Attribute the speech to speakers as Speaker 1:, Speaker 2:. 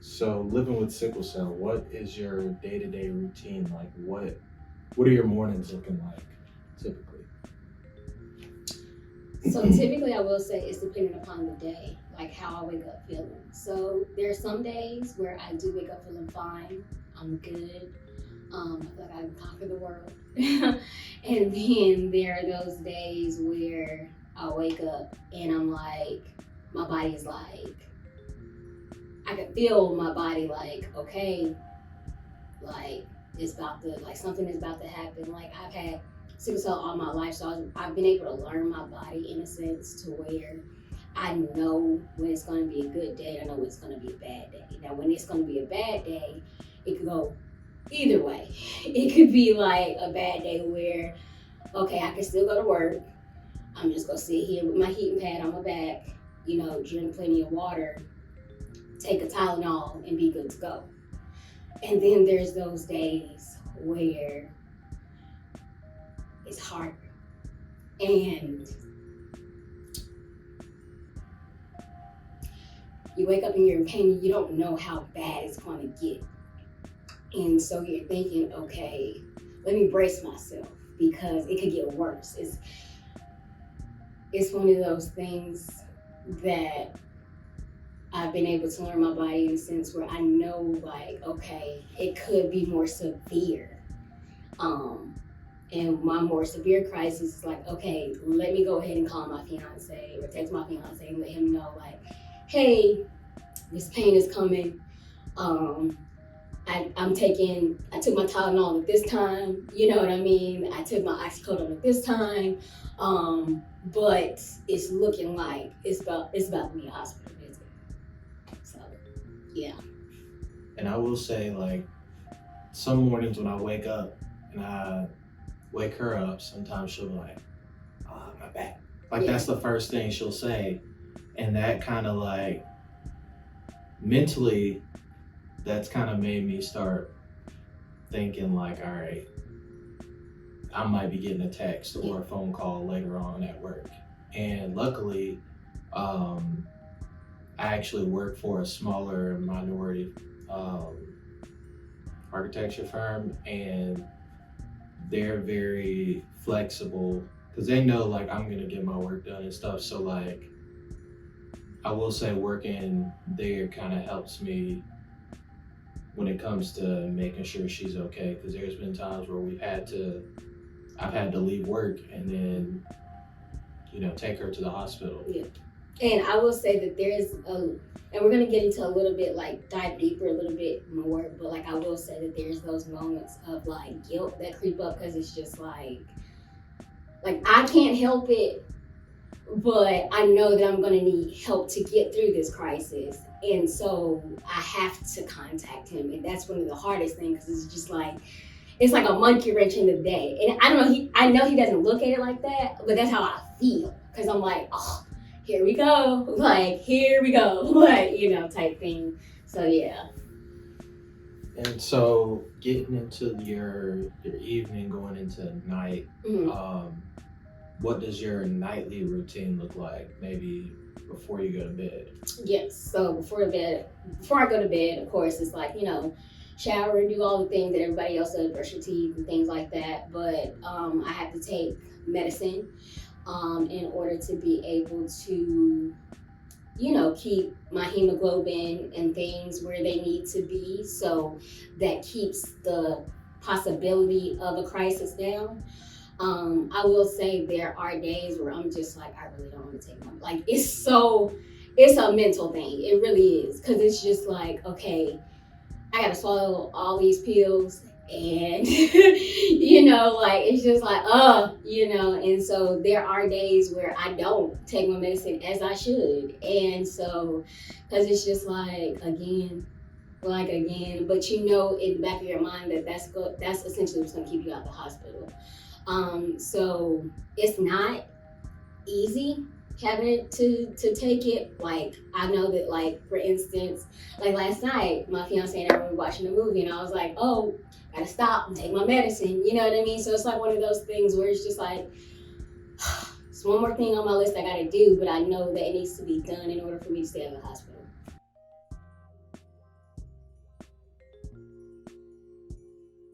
Speaker 1: So living with sickle cell, what is your day-to-day routine like? What are your mornings looking like typically?
Speaker 2: So typically, I will say it's dependent upon the day, like how I wake up feeling. So there are some days where I do wake up feeling fine. I'm good. I feel like I can conquer the world. And then there are those days where I wake up and I'm like, my body's like, I can feel my body like, okay, like it's about to, like something is about to happen. Like I've had sickle cell all my life, so I've been able to learn my body in a sense to where I know when it's going to be a good day. I know when it's going to be a bad day. Now, when it's going to be a bad day, it could go either way. It could be like a bad day where, okay, I can still go to work. I'm just going to sit here with my heating pad on my back, drink plenty of water, take a Tylenol, and be good to go. And then there's those days where it's hard. And you wake up and you're in pain and you don't know how bad it's going to get. And so you're thinking, okay, let me brace myself because it could get worse. It's one of those things that I've been able to learn my body in a sense where I know, like, okay, it could be more severe. And my more severe crisis is like, okay, let me go ahead and call my fiance or text my fiance and let him know, like, hey, this pain is coming. I took my Tylenol at this time, you know what I mean? I took my oxycodone at this time, but it's looking like it's about to be a hospital visit. So, yeah.
Speaker 1: And I will say, like, some mornings when I wake up and I wake her up, sometimes she'll be like, "Oh, my back." Like
Speaker 2: Yeah.
Speaker 1: that's the first thing she'll say, and that kind of like mentally, that's kind of made me start thinking like, all right, I might be getting a text or a phone call later on at work. And luckily, um, I actually work for a smaller minority architecture firm, and they're very flexible because they know like I'm gonna get my work done and stuff. So like, I will say working there kind of helps me when it comes to making sure she's okay. Because there's been times where I've had to leave work and then take her to the hospital.
Speaker 2: Yeah. And I will say that and we're going to get into a little bit, like dive deeper a little bit more, but like I will say that there's those moments of like guilt that creep up because it's just like I can't help it, but I know that I'm going to need help to get through this crisis. And so I have to contact him. And that's one of the hardest things because it's just like, it's like a monkey wrench in the day. And I don't know, I know he doesn't look at it like that, but that's how I feel. Because I'm like, oh, here we go. Like, here we go. Like, type thing. So, yeah.
Speaker 1: And so getting into your evening, going into night, what does your nightly routine look like? Maybe before you go to bed?
Speaker 2: Yes. So before I go to bed, of course, it's like, shower and do all the things that everybody else does, brush your teeth and things like that. But I have to take medicine in order to be able to, keep my hemoglobin and things where they need to be. So that keeps the possibility of a crisis down. I will say there are days where I'm just like, I really don't want to take one. Like it's a mental thing. It really is. Cause it's just like, okay, I gotta swallow all these pills and like it's just like and so there are days where I don't take my medicine as I should. And so because it's just like again, but in the back of your mind that that's essentially what's gonna keep you out of the hospital. So it's not easy having to take it. Like I know that, like for instance, like last night, my fiance and I were watching a movie, and I was like, "Oh, gotta stop and take my medicine." You know what I mean? So it's like one of those things where it's just like, it's one more thing on my list I gotta do, but I know that it needs to be done in order for me to stay out of the hospital.